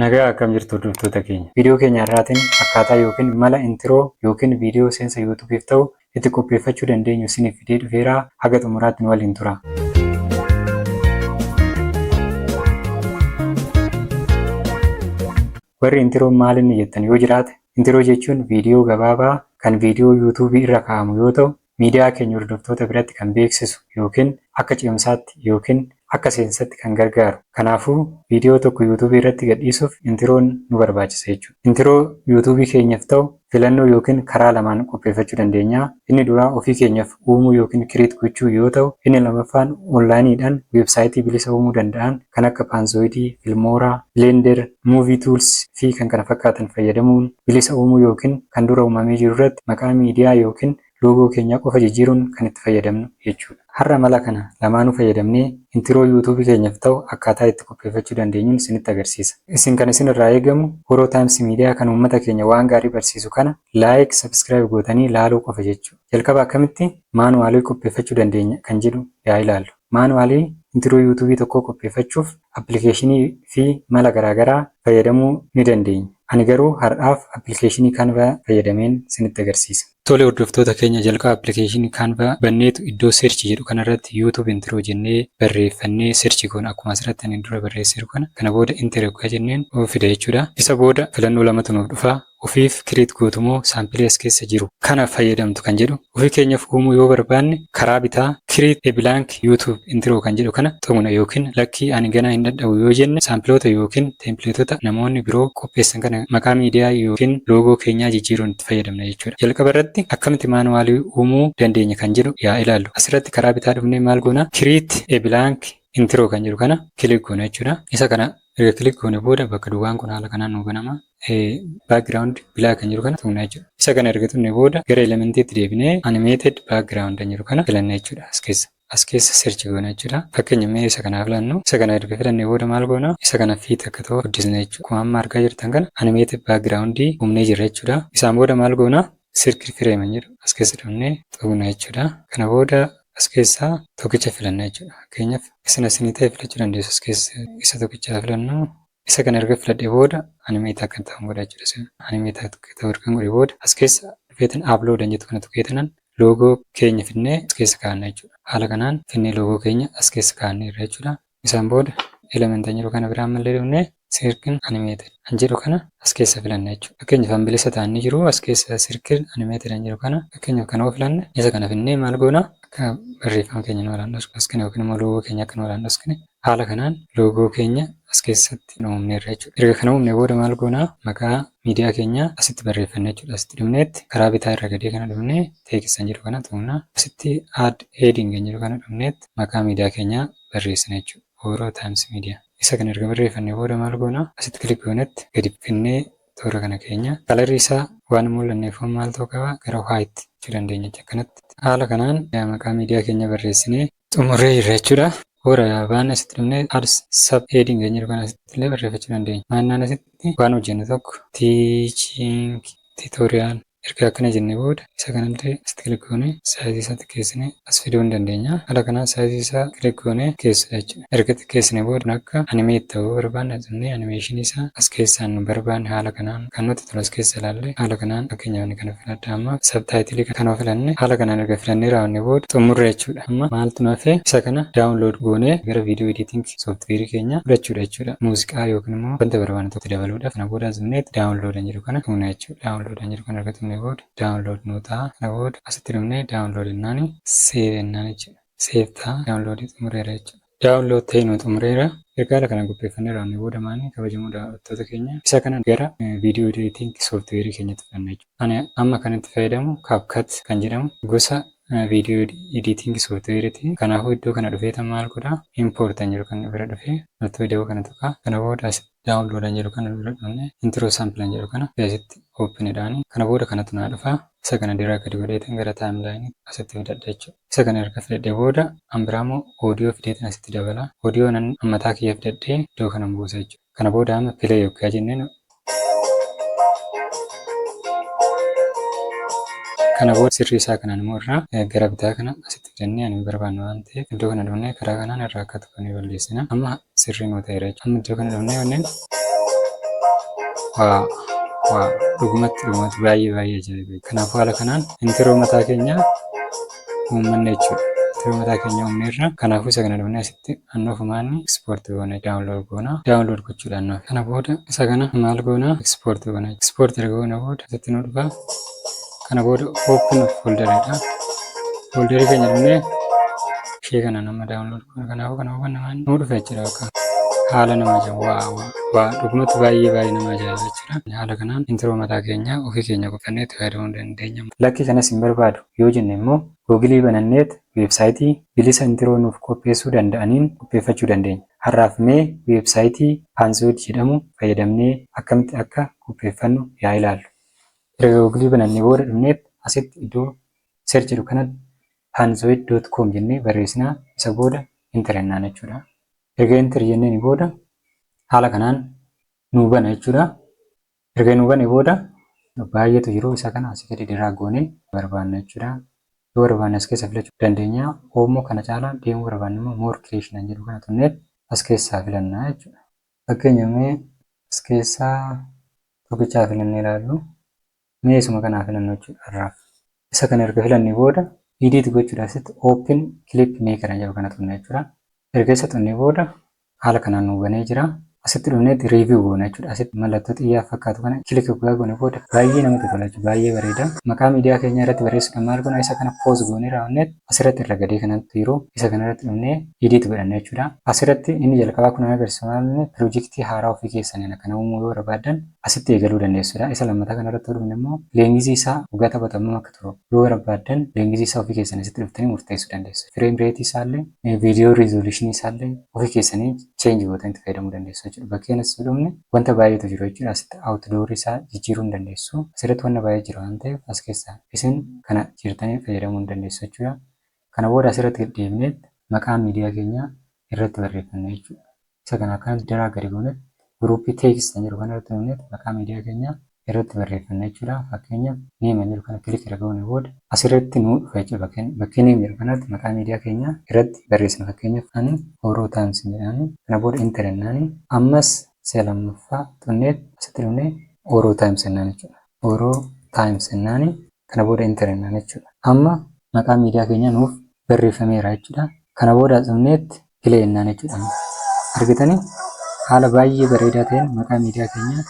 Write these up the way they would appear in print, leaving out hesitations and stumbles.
Nagaa akkam jirtu hordoftoota keenya. Viidiyoo keenya irraatiin akkaataa yookiin mala intiroo yookiin viidiyoo seensa yuutuubiif ta'u itti qopheeffachuu dandeenyu isiniif fidee dhufeera. Haga xumuraatti nu waliin tura. Warri intiroo maal inni jettan yoo jiraate, intiroo jechuun viidiyoo gabaabaa kan viidiyoo yuutuubii irra kaa'amu yoo ta'u, miidiyaa keenya hordoftoota biratti kan beeksisu yookiin akka cimsaatti yookiin akka seensatti kan gargaaru. Kanaafuu viidiyoo tokko yuutuubii irratti gadhiisuuf intiroon nu barbaachisa jechuudha. Intiroo yuutuubii keenyaaf ta'u filannoo yookiin karaa lamaan qopheeffachuu dandeenya. Inni duraa ofii keenyaaf uumuu yookiin kireet gochuu yoo ta'u, inni lammaffaan onlaayiniidhaan weebsaayitii bilisa uumuu danda'an kan akka paanzooidii, filmooraa, bileender, muuvii tuuls fi kan kana fakkaatan fayyadamuun bilisa uumuu yookiin kan dura uumamee jiru irratti maqaa miidiyaa yookiin loogoo keenyaa qofa jijjiiruun kan itti fayyadamnu jechuudha. Har'a mala kana lamaanuu fayyadamnee intiroo yuutuubii keenyaaf ta'u akkaataa itti qopheeffachuu dandeenyuun isinitti agarsiisa. Isin kan isin irraa eegamu Horoo Taayims Miidiyaa kan uummata keenya waan gaarii barsiisu kana laayik, sabskiraayib gootanii ilaaluu qofa jechuudha. Jalqaba akkamitti maanuwaalii qopheeffachuu dandeenya kan jedhu yaa ilaallu. Maanuwaalii intiroo yuutuubii tokkoo qopheeffachuuf appilikeeshinii fi mala garaagaraa fayyadamuu ni dandeenya. Ani garuu har'aaf appilikeeshinii Canva fayyadameen isinitti agarsiisa. Tole hordoftoota keenya, jalqaba appilikeeshinii Canva banneetu iddoo search jedhu kanarratti YouTube intiroo jennee barreeffannee search goona. Akkuma asirratti ani dura barreesseeru kana booda intiroo jenneen fida jechuudha. Isa booda filannoo lamatu nuuf dhufa. Ofiif kireet gootumoo saampilii as keessa jiru kana fayyadamtu kan jedhu ofii keenyaaf uumuu yoo barbaanne karaa bitaa kireet e blank YouTube intiroo kan jedhu kana xumuna yookiin lakkii ani ganaa hin dadhabu yoo jenne saampiloota yookiin teempileetota namoonni biroo qopheessan kana maqaa miidiyaa yookiin loogoo keenyaa jijjiiruun itti fayyadamna jechuudha. Jalqaba irratti akkamitti maanuwaalii uumuu dandeenya kan jedhu yaa ilaallu. Asirratti karaa bitaa dhufnee maal goona? Kireet e blank intiroo kan jedhu kana kilik goona jechuudha. Isa kana erga kilik goone booda bakka duwwaan kun haala kanaan nu banama. Background bilaa kan jiru kana tuqna jechuudha. Isa kana erga tuqne booda gara elementiitti deebinee animated background kan jiru kana filanna jechuudha. As keessa search goona jechuudha. Fakkeenya mee isa kana filannu. Isa kana erga filannee booda maal goona? Isa kana fiit akka ta'u guddisna jechuudha. Akkuma amma argaa jirtan kana animated background uumnee jirra jechuudha. Isaan booda maal goona? Circle frame jedhu as keessa dhufnee tuqna jechuudha. Kana booda as keessaa tokkicha filanna jechuudha. Fakkeenyaaf isin ta'e filachuu dandeessu. As keessa isa tokkicha filannu. Isa kana erga filadhee booda animeetaa kan ta'an godha jechuudha. Animeetaa ta'uu kan godhe booda as keessa dhufeetan upload jedhu kana tuqeetanan loogoo keenya finnee as keessa kaa'anna jechuudha. Haala kanaan finnee loogoo keenya as keessa kaa'anne irra jechuudha. Isaan booda element jedhu kana biraan mallee dhufnee circle animated kan jedhu kana as keessa filanna jechuudha. Fakkeenyaaf bilisa ta'anii jiru as keessa circle animated kan jedhu kana fakkeenyaaf kana filanne isa kana finnee maal goona? Akka barreeffama keenya nu walaannu as kana yookiin immoo loogoo keenya akka nu walaannu as kana haala kanaan loogoo keenya as keessatti uumne irra jechuudha. Erga kana uumne booda maal goonaa? Maqaa miidiyaa keenya asitti barreeffanna jechuudha. Asitti dhufneetti karaa bitaa irra gadee kana dhufnee teekistan jedhu kana tuqna. Asitti add heading kan jedhu kana dhufneetti maqaa miidiyaa keenyaa barreessina jechuudha. Horoo Taayims Miidiyaa. Isa kana erga barreeffannee booda maal goonaa? Asitti kilik goonetti gadi finnee toora kana keenya kalarri isaa waan mul'anneef maal ta'uu qaba? Gara white jechuu dandeenya akkanatti. Haala kanaan maqaa miidiyaa keenya barreessinee xumurree jirra jechuudha. Hora waan asitti dhufnee ads sub heading kan jedhu kana asitti illee barreeffachuu dandeenya. Maannaan asitti waan hojjennu tokko teaching tutorial erga akkana jennee booda isa kanallee asitti kilik goonee saayizii isaa xiqqeessinee as fiduu ni dandeenya. Haala kanaan saayizii isaa kilik goonee keessudha jechuudha. Erga xiqqeessinee booda akka animeet ta'uu barbaanne jennee animeeshinii isaa as keessaan nu barbaanne haala kanaan kan nuti tola as keessa ilaalle haala kanaan fakkeenyaaf ni kana filadha amma sabtaayitilii kana filanne haala kanaan erga filannee raawwanne booda xumurre jechuudha. Amma maaltu nu hafe isa kana daawunlood goonee gara viidiyoo editing sooftiweerii keenya fudhachuudha jechuudha. Muuziqaa yookiin immoo wanta barbaanne tokko dabaluudhaaf kana booda zimneet daawunlood jedhu kana tuqna jechuudha. Daawunlood jedhu kana erga tuqne booda daawunlood nu ta'a. Kana booda asitti dhufnee daawunlood jennaani seeve jennaan jechuudha. Seeve ta'a daawunloodii xumureera jechuudha. Daawunlood ta'e nu xumureera. Ergaa kana qopheeffannee raawwanne booda maali kabajamoo daawwattoota keenya isa kana gara viidiyoo editing sooftiweerii keenyatti fudhanna jechuudha. Ani amma kanatti fayyadamu CapCut kan jedhamu gosa viidiyoo editing sooftiweeriiti. Kanaafuu iddoo kana dhufee maal godhaa? Import jedhu kan bira dhufee nutti viidiyoo kana tuqa. Kana booda asitti daawunlood jedhu kana bira dhufnee intro sample jedhu kana asitti oopinidhaani. Kana booda kanatu naa dhufa. Isa kana diraa gadi godheetan gara timeline asitti fidadha jechuudha. Isa kana erga fidadhee booda ambiraamoo oodiyoo fideetan asitti dabala. Oodiyoo nan mataa kiyya fidadhee iddoo kana buusa jechuudha. Kana booda amma pilee yookaan jenneen kana booda sirrii isaa kanaan immoo irraa gara bitaa kana asitti fidannee ani barbaannu waan ta'eef iddoo kana dhufnee karaa kanaan irraa akka tuqanii balleessina. Amma sirrii nuu ta'eera jechuudha. Amma iddoo kana dhufnee wanneen waa dhugumatti baay'ee ajaa'iba. Kanaafuu haala kanaan intiroo mataa keenyaa uummanne jechuudha. Intiroo mataa keenyaa uumneerra. Kanaafuu isa kana dhufnee asitti annofumaanni ekspoortii goona daawunlood gochuudhaan nuuf. Kana booda isa kana maal goona ekspoortii goona. Ekspoortii erga goona booda asitti nu dhufa. Kana booda open folderidha. Folderii keenya dhufnee ishee kana nama daawunlood goona. Kanaafuu kana namaan nu dhufa jechuudha bakka. Haala nama ajaa'iba dhugumatti baay'ee nama ajaa'iba jechuudha. Haala kanaan intiroo mataa keenyaa ofii keenya qopheeffannee itti fayyadamuu dandeenya. Lakkii kanas hin barbaadu yoo jenne immoo googilii bananneet weebsaayitii bilisa intiroo nuuf qopheessuu danda'aniin qopheeffachuu dandeenya. Har'aaf mee weebsaayitii Paanzoid jedhamu fayyadamnee akkamitti akka qopheeffannu yaa ilaallu. Erga googilii banannee booda dhufneet asitti iddoo search jedhu kanatti paanzoid.com jennee barreessinaa isa booda enter jennaan jechuudha. Erga enter jenneen booda haala kanaan nu bana jechuudha. Erga nu bane booda baay'eetu jiru isa kana asii gadi diraa goonee barbaanna jechuudha. Yoo barbaanne as keessa filachuu dandeenya. Oomoo kana caalaa deemuu barbaanne immoo more creation jedhu kana tunneet as keessaa filannaa jechuudha. Fakkeenya mee as keessaa tokkichaa filannee ilaallu. Mee isuma kanaa filannu jechuudha har'aaf. Isa kana erga filannee booda edit gochuudhaaf asitti open clip maker jedhu kana tunna jechuudha. Erga isa tunnee booda haala kanaan nu banee jira. Asitti dhufneetti review goona jechuudha. Asitti mallattoo xiyyaa fakkaatu kana kilik goone booda baay'ee namatti tola jechuudha. Baay'ee bareeda. Maqaa miidiyaa keenyaa irratti barreessuudhaan maal goona isa kana post goonee raawwanneet asirratti irra gadee kanatti yeroo isa kana irratti dhufnee edit godhanna jechuudha. Asirratti inni jalqabaa kun agarsiisu maal piroojeektii haaraa ofii keessaniin akkana uumuu yoo barbaadan asitti eegaluu dandeessudha. Isa lammataa kana irratti dhufne immoo leengizii isaa dhugaa taphatamu akka turu yoo barbaadan leengizii isaa ofii keessanii asitti dhuftanii murteessuu dandeessu. Fireem reetii isaallee viidiyoo riizooluushinii isaallee ofii keessanii cheenji gootanii itti fayyadamuu dandeessu. Bakkeen as dhufne wanta baay'eetu jiru jechuudha. Asitti outdoor isaa jijjiiruu hin dandeessu. Asirratti wanta baay'ee jira waan ta'eef as keessaa isin kana jirtanii fayyadamuu hin dandeessu jechuudha. Kana booda asirratti deemnee maqaa miidiyaa keenyaa irratti barreeffanna jechuudha. Isa kana akkanatti daraa gadi goonetti guruupii teekist kan jiru kana irratti dhufneet maqaa miidiyaa keenyaa irratti barreeffanna jechuudha. Fakkeenyaaf neema jiru kana kilik erga goone booda asirratti nu dhufa jechuudha. Bakkee neema jiru kanatti maqaa miidiyaa keenyaa irratti barreessina. Fakkeenyaaf ani Oroo Taayims jedhaani. Kana booda enter jennaani. Ammas si'a lammaffaa xunneet asitti dhufnee Oroo Taayims jennaan jechuudha. Oroo Taayims jennaani. Kana booda enter jennaan jechuudha. Amma maqaa miidiyaa keenyaa nuuf barreeffameera jechuudha. Kana booda xunneet filee jennaan jechuudha. Argitanii haala baay'ee bareedaa ta'een maqaa miidiyaa keenyaa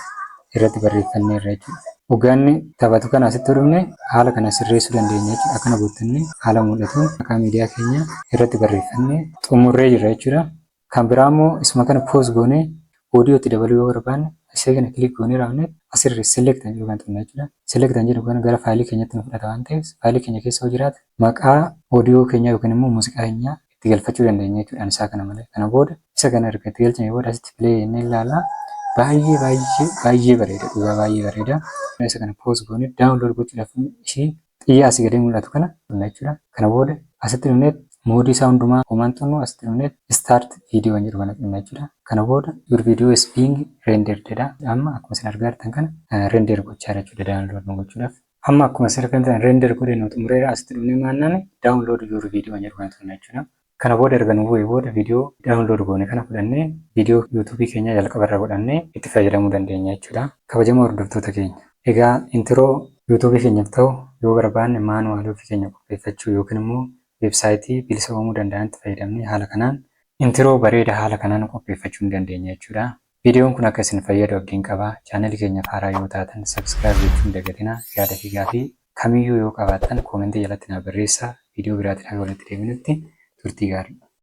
irratti barreeffanneerra jechuudha. Hoggaanni taphatu kana asitti dhufne haala kana sirreessuu dandeenya jechuudha. Akkana gootannee haala mul'atuun maqaa miidiyaa keenyaa irratti barreeffannee xumurree jirra jechuudha. Kan biraa immoo isuma kana poos goonee oodiyootti dabaluu yoo barbaanne ishee kana kilik goonee raawwanne asirra select jedhu kan xumurre jechuudha. Select jedhu kana gara faayilii keenyatti nu fudhata waan ta'eef faayilii keenya keessa yoo jiraate maqaa oodiyoo keenyaa yookiin immoo muuziqaa keenyaa itti galfachuu dandeenya jechuudha. Isaa kana malee. Kana booda isa kana erga itti galchine booda asitti play jennee ilaalla. Baay'ee bareeda. Dhugaa baay'ee bareeda. Isa kana poos goonee daawunlood gochuudhaaf ishee xiyyaa asii gadi mul'atu kana dhumna jechuudha. Kana booda asitti dhumnee moodii isaa hundumaa homaan xunnu asitti dhumnee start viidiyoo jedhu kana dhumna jechuudha. Kana booda your video is being rendered jedha. Amma akkuma isin argaa jirtan kana render gochaa jechuudha daawunlood gochuudhaaf. Amma akkuma isin argaa jirtan render godhee nu xumureera asitti dhumnee maannaan daawunlood your video jedhu kana xumna jechuudha. Kana booda erga nu bu'ee booda viidiyoo daawunlood goone kana fudhannee viidiyoo yuutuubii keenya jalqaba irra godhannee itti fayyadamuu dandeenya jechuudha. Kabajamoo hordoftoota keenya. Egaa intiroo yuutuubii keenyaaf ta'u yoo barbaanne maanuwaalii ofii keenya qopheeffachuu yookiin immoo weebsaayitii bilisa uumuu danda'an itti fayyadamnee haala kanaan intiroo bareeda haala kanaan qopheeffachuu dandeenya jechuudha. Viidiyoon kun akka isin fayyadu abdiin qaba. Chaanalii keenyaaf haaraa yoo taatan sabskiraayib gochuun hin dagatinaa. Yaada fi gaafii kamiyyuu yoo qabaattan koomentii jalatti naa barreessaa. Viidiyoo biraatiin walitti deebinutti turtii gaarii.